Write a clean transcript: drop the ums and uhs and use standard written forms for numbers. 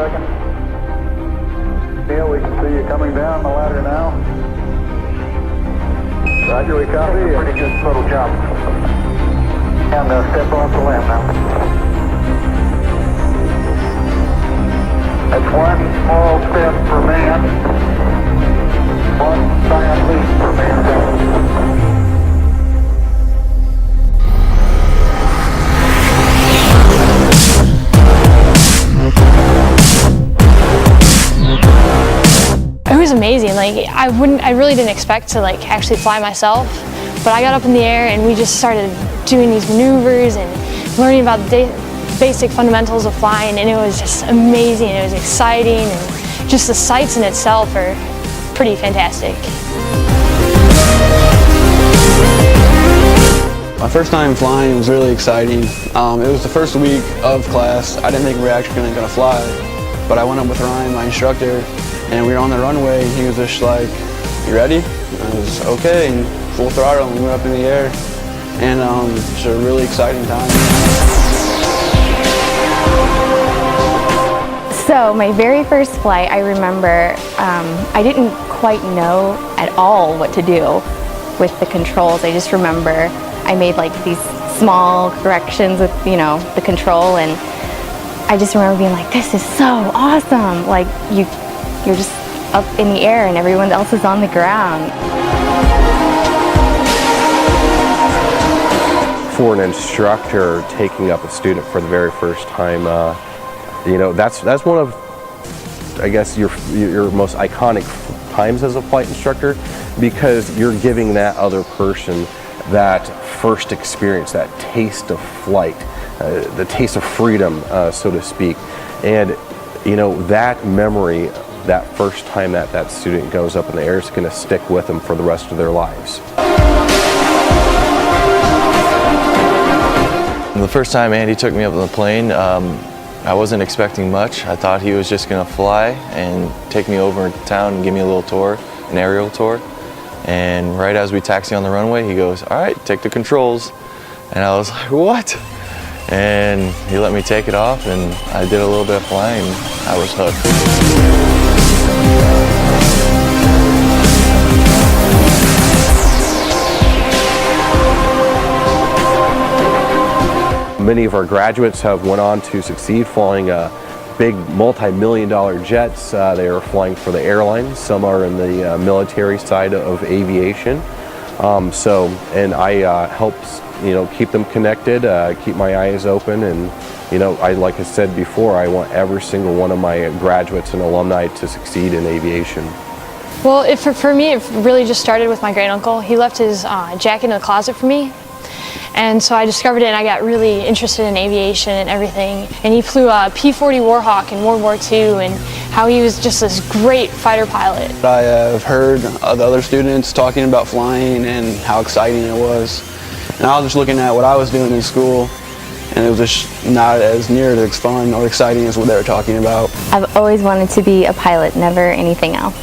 seconds. Neil, we can see you coming down the ladder now. Roger, we copy. Pretty good little jump. And step off the limb now. That's one small step for man, one giant leap for mankind. It was amazing. Like I really didn't expect to actually fly myself, but I got up in the air and we just started doing these maneuvers and learning about the basic fundamentals of flying, and it was just amazing. It was exciting, and just the sights in itself are pretty fantastic. My first time flying was really exciting. It was the first week of class. I didn't think we were actually going to fly, but I went up with Ryan, my instructor, and we were on the runway, and he was just like, "You ready?" And I was okay, and full throttle, and we went up in the air, and it's a really exciting time. So my very first flight, I remember I didn't quite know at all what to do with the controls. I just remember I made these small corrections with the control, and I just remember being like, "This is so awesome!" Like you're just up in the air and everyone else is on the ground. For an instructor taking up a student for the very first time, that's one of, I guess, your most iconic times as a flight instructor, because you're giving that other person that first experience, that taste of flight, the taste of freedom, so to speak. And that memory, that first time that student goes up in the air, is going to stick with them for the rest of their lives. The first time Andy took me up on the plane, I wasn't expecting much. I thought he was just going to fly and take me over to town and give me a little tour, an aerial tour. And right as we taxi on the runway, he goes, "All right, take the controls." And I was like, "What?" And he let me take it off, and I did a little bit of flying, and I was hooked. Many of our graduates have went on to succeed flying big multi-million-dollar jets. They are flying for the airlines. Some are in the military side of aviation. And I help keep them connected, keep my eyes open, and like I said before, I want every single one of my graduates and alumni to succeed in aviation. Well, for me, it really just started with my great uncle. He left his jacket in the closet for me. And so I discovered it, and I got really interested in aviation and everything. And he flew a P-40 Warhawk in World War II, and how he was just this great fighter pilot. I have heard the other students talking about flying and how exciting it was. And I was just looking at what I was doing in school, and it was just not as near as fun or exciting as what they were talking about. I've always wanted to be a pilot, never anything else.